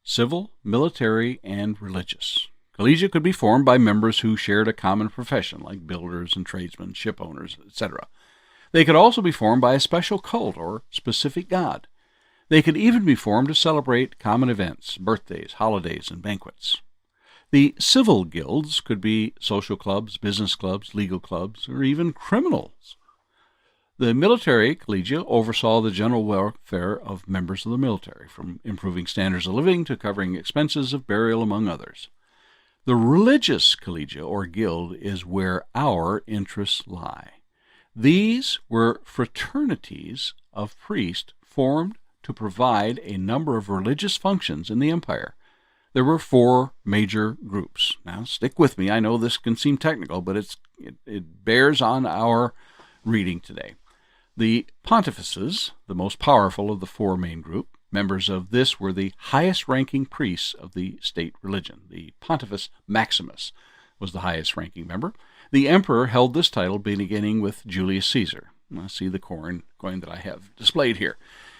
Speaker 1: civil, military, and religious. Collegia could be formed by members who shared a common profession, like builders and tradesmen, ship owners, etc. They could also be formed by a special cult or specific god. They could even be formed to celebrate common events, birthdays, holidays, and banquets. The civil guilds could be social clubs, business clubs, legal clubs, or even criminals. The military collegia oversaw the general welfare of members of the military, from improving standards of living to covering expenses of burial, among others. The religious collegia, or guild, is where our interests lie. These were fraternities of priests formed to provide a number of religious functions in the empire. There were four major groups. Now, stick with me. I know this can seem technical, but it bears on our reading today. The pontifices, the most powerful of the four main groups, members of this were the highest-ranking priests of the state religion. The Pontifex Maximus was the highest-ranking member. The emperor held this title beginning with Julius Caesar. See the coin that I have displayed here.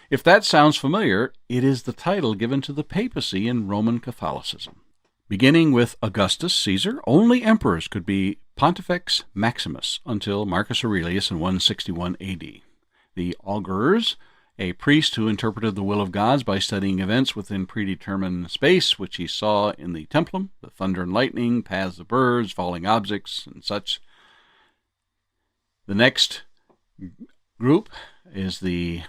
Speaker 1: If that sounds familiar, it is the title given to the papacy in Roman Catholicism. Beginning with Augustus Caesar, only emperors could be Pontifex Maximus until Marcus Aurelius in 161 AD. The augurs, a priest who interpreted the will of gods by studying events within predetermined space, which he saw in the templum, the thunder and lightning, paths of birds, falling objects, and such. The next group is the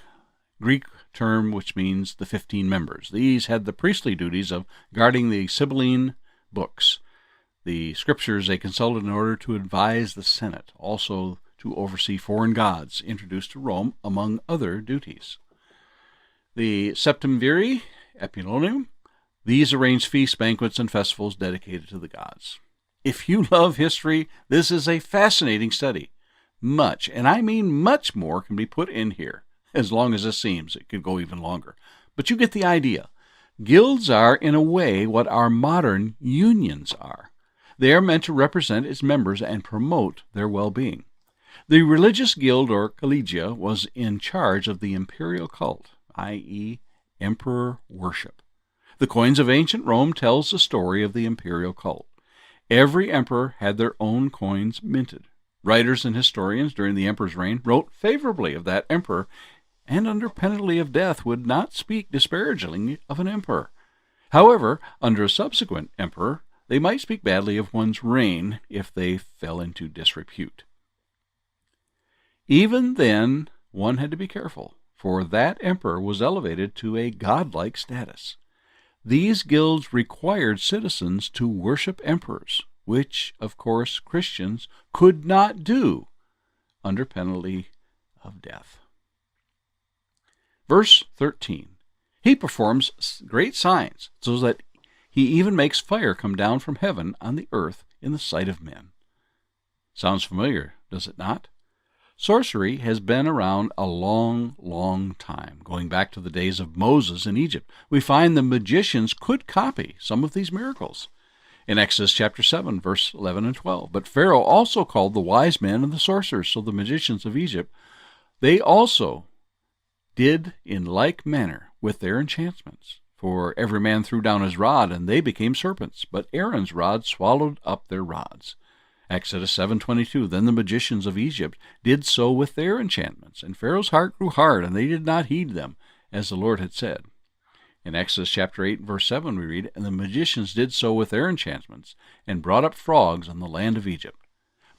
Speaker 1: Greek term which means the 15 members. These had the priestly duties of guarding the Sibylline books, the scriptures they consulted in order to advise the Senate, also to oversee foreign gods introduced to Rome, among other duties. The Septemviri Epuloneum, these arranged feasts, banquets, and festivals dedicated to the gods. If you love history, this is a fascinating study. Much, and I mean much more, can be put in here. As long as this seems, it could go even longer. But you get the idea. Guilds are, in a way, what our modern unions are. They are meant to represent its members and promote their well-being. The religious guild, or collegia, was in charge of the imperial cult, i.e., emperor worship. The coins of ancient Rome tells the story of the imperial cult. Every emperor had their own coins minted. Writers and historians during the emperor's reign wrote favorably of that emperor, and under penalty of death would not speak disparagingly of an emperor. However, under a subsequent emperor, they might speak badly of one's reign if they fell into disrepute. Even then, one had to be careful. for that emperor was elevated to a godlike status. These guilds required citizens to worship emperors, which, of course, Christians could not do under penalty of death. Verse 13. He performs great signs, so that he even makes fire come down from heaven on the earth in the sight of men. Sounds familiar, does it not? Sorcery has been around a long, long time, going back to the days of Moses in Egypt. We find the magicians could copy some of these miracles. In Exodus chapter 7, verse 11 and 12. But Pharaoh also called the wise men and the sorcerers, so the magicians of Egypt, they also did in like manner with their enchantments. For every man threw down his rod, and they became serpents, but Aaron's rod swallowed up their rods. Exodus 7:22. Then the magicians of Egypt did so with their enchantments, and Pharaoh's heart grew hard, and they did not heed them, as the Lord had said. In Exodus chapter 8, verse 7, we read, And the magicians did so with their enchantments, and brought up frogs on the land of Egypt.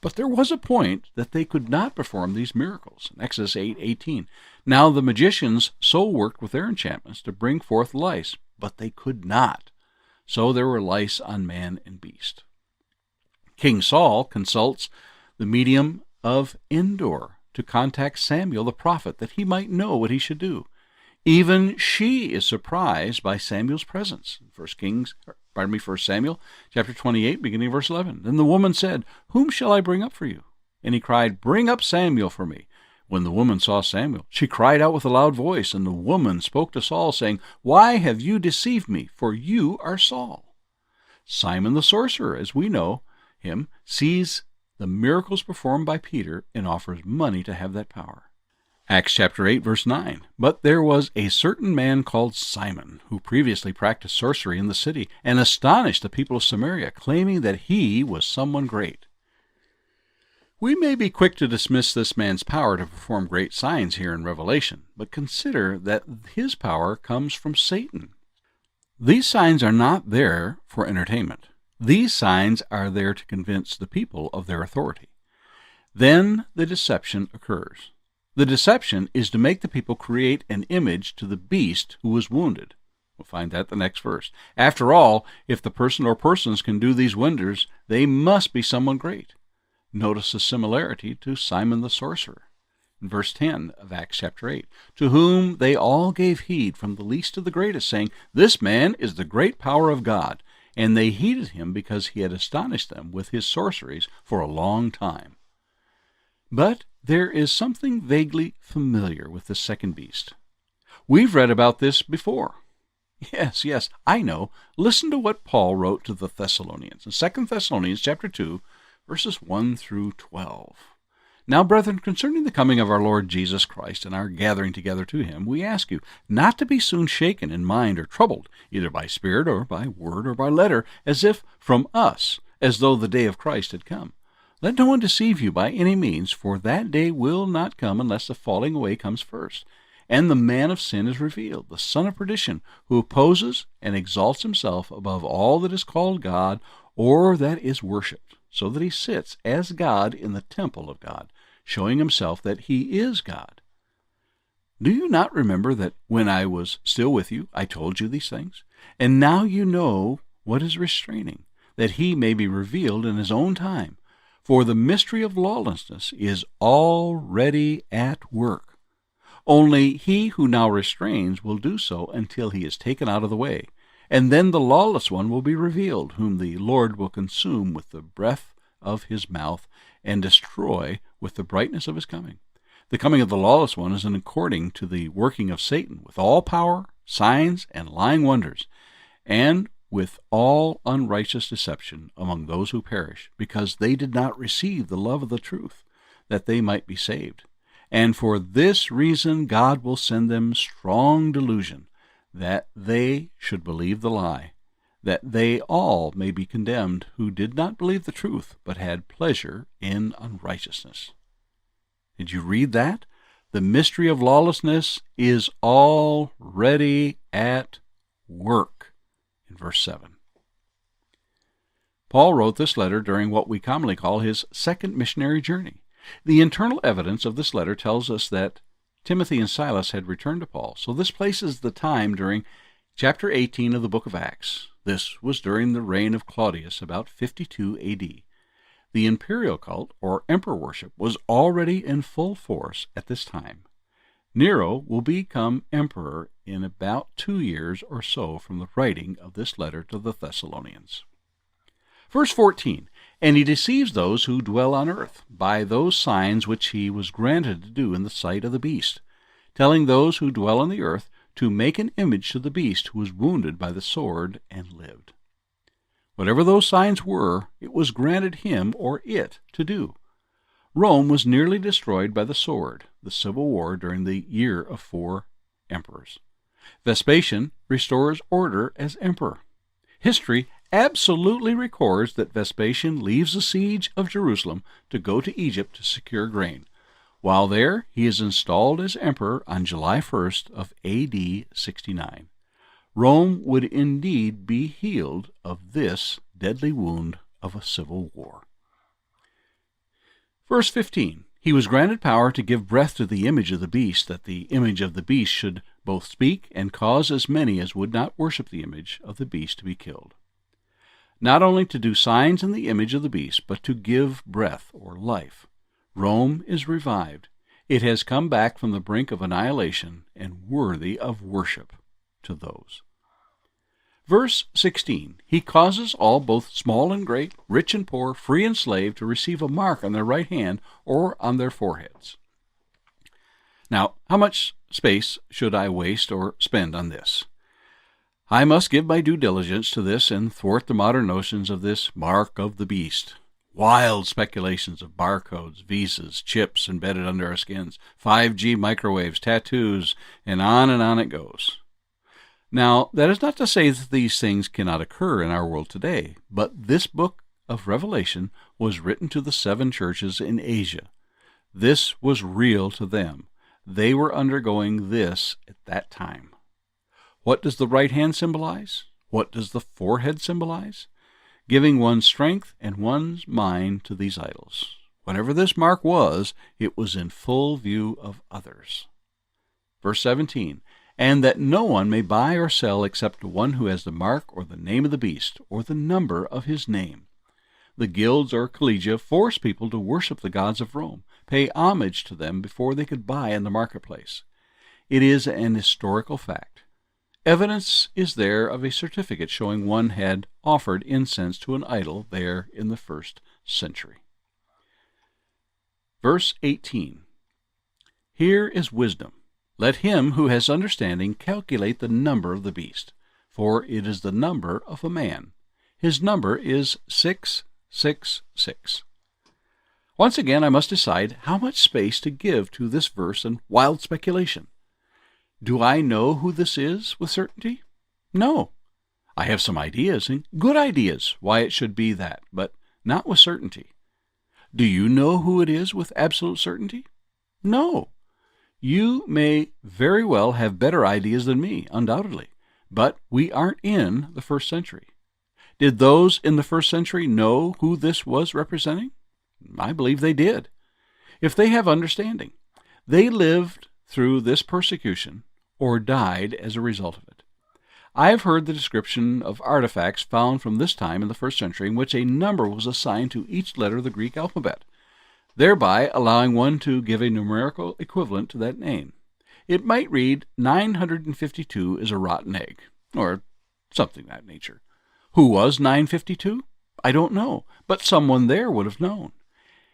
Speaker 1: But there was a point that they could not perform these miracles. In Exodus 8:18, Now the magicians so worked with their enchantments to bring forth lice, but they could not. So there were lice on man and beast. King Saul consults the medium of Endor to contact Samuel the prophet that he might know what he should do. Even she is surprised by Samuel's presence. 1 Samuel chapter 28, beginning verse 11. Then the woman said, Whom shall I bring up for you? And he cried, Bring up Samuel for me. When the woman saw Samuel, she cried out with a loud voice, and the woman spoke to Saul, saying, Why have you deceived me? For you are Saul. Simon the sorcerer, as we know him, sees the miracles performed by Peter and offers money to have that power. Acts chapter 8, verse 9. But there was a certain man called Simon, who previously practiced sorcery in the city, and astonished the people of Samaria, claiming that he was someone great. We may be quick to dismiss this man's power to perform great signs here in Revelation, but consider that his power comes from Satan. These signs are not there for entertainment. These signs are there to convince the people of their authority. Then the deception occurs. The deception is to make the people create an image to the beast who was wounded. We'll find that in the next verse. After all, if the person or persons can do these wonders, they must be someone great. Notice the similarity to Simon the sorcerer. In verse 10 of Acts chapter 8, To whom they all gave heed, from the least to the greatest, saying, This man is the great power of God. And they heeded him because he had astonished them with his sorceries for a long time. But there is something vaguely familiar with the second beast. We've read about this before. Yes, I know. Listen to what Paul wrote to the Thessalonians in 2 Thessalonians chapter 2, verses 1 through 12. Now, brethren, concerning the coming of our Lord Jesus Christ and our gathering together to him, we ask you not to be soon shaken in mind or troubled, either by spirit or by word or by letter, as if from us, as though the day of Christ had come. Let no one deceive you by any means, for that day will not come unless the falling away comes first. And the man of sin is revealed, the son of perdition, who opposes and exalts himself above all that is called God or that is worshipped, so that he sits as God in the temple of God, showing himself that he is God. Do you not remember that when I was still with you, I told you these things? And now you know what is restraining, that he may be revealed in his own time. For the mystery of lawlessness is already at work. Only he who now restrains will do so until he is taken out of the way. And then the lawless one will be revealed, whom the Lord will consume with the breath of his mouth and destroy with the brightness of his coming. The coming of the lawless one is according to the working of Satan, with all power, signs, and lying wonders, and with all unrighteous deception among those who perish, because they did not receive the love of the truth, that they might be saved. And for this reason God will send them strong delusion, that they should believe the lie, that they all may be condemned who did not believe the truth, but had pleasure in unrighteousness. Did you read that? The mystery of lawlessness is already at work. In verse 7. Paul wrote this letter during what we commonly call his second missionary journey. The internal evidence of this letter tells us that Timothy and Silas had returned to Paul. So this places the time during chapter 18 of the book of Acts. This was during the reign of Claudius, about 52 A.D. The imperial cult, or emperor worship, was already in full force at this time. Nero will become emperor in about 2 years or so from the writing of this letter to the Thessalonians. Verse 14, "And he deceives those who dwell on earth by those signs which he was granted to do in the sight of the beast, telling those who dwell on the earth to make an image to the beast who was wounded by the sword and lived." Whatever those signs were, it was granted him or it to do. Rome was nearly destroyed by the sword, the civil war during the year of 4 emperors. Vespasian restores order as emperor. History absolutely records that Vespasian leaves the siege of Jerusalem to go to Egypt to secure grain. While there, he is installed as emperor on July 1st of AD 69. Rome would indeed be healed of this deadly wound of a civil war. Verse 15, "He was granted power to give breath to the image of the beast, that the image of the beast should both speak and cause as many as would not worship the image of the beast to be killed." Not only to do signs in the image of the beast, but to give breath or life. Rome is revived. It has come back from the brink of annihilation and worthy of worship to those. Verse 16, "He causes all, both small and great, rich and poor, free and slave, to receive a mark on their right hand or on their foreheads." Now, how much space should I waste or spend on this? I must give my due diligence to this and thwart the modern notions of this mark of the beast. Wild speculations of barcodes, visas, chips embedded under our skins, 5G microwaves, tattoos, and on it goes. Now, that is not to say that these things cannot occur in our world today, but this book of Revelation was written to the 7 churches in Asia. This was real to them. They were undergoing this at that time. What does the right hand symbolize? What does the forehead symbolize? Giving one's strength and one's mind to these idols. Whatever this mark was, it was in full view of others. Verse 17, "And that no one may buy or sell except one who has the mark or the name of the beast, or the number of his name." The guilds or collegia forced people to worship the gods of Rome, pay homage to them before they could buy in the marketplace. It is an historical fact. Evidence is there of a certificate showing one had offered incense to an idol there in the 1st century. Verse 18, "Here is wisdom. Let him who has understanding calculate the number of the beast, for it is the number of a man. His number is 666. Once again, I must decide how much space to give to this verse and wild speculation. Do I know who this is with certainty? No. I have some ideas, and good ideas, why it should be that, but not with certainty. Do you know who it is with absolute certainty? No. You may very well have better ideas than me, undoubtedly, but we aren't in the 1st century. Did those in the 1st century know who this was representing? I believe they did. If they have understanding, they lived through this persecution or died as a result of it. I have heard the description of artifacts found from this time in the 1st century in which a number was assigned to each letter of the Greek alphabet, thereby allowing one to give a numerical equivalent to that name. It might read 952 is a rotten egg, or something of that nature. Who was 952? I don't know, but someone there would have known.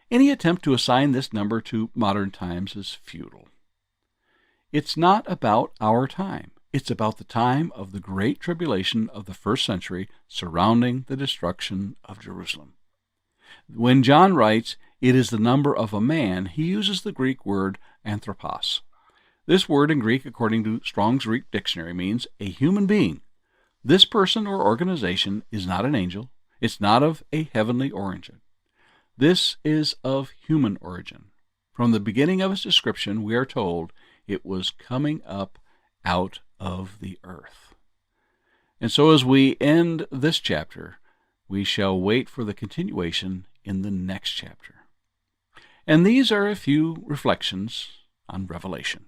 Speaker 1: Any attempt to assign this number to modern times is futile. It's not about our time. It's about the time of the great tribulation of the 1st century surrounding the destruction of Jerusalem. When John writes, "It is the number of a man," he uses the Greek word anthropos. This word in Greek, according to Strong's Greek Dictionary, means a human being. This person or organization is not an angel. It's not of a heavenly origin. This is of human origin. From the beginning of its description, we are told it was coming up out of the earth. And so as we end this chapter, we shall wait for the continuation in the next chapter. And these are a few reflections on Revelation.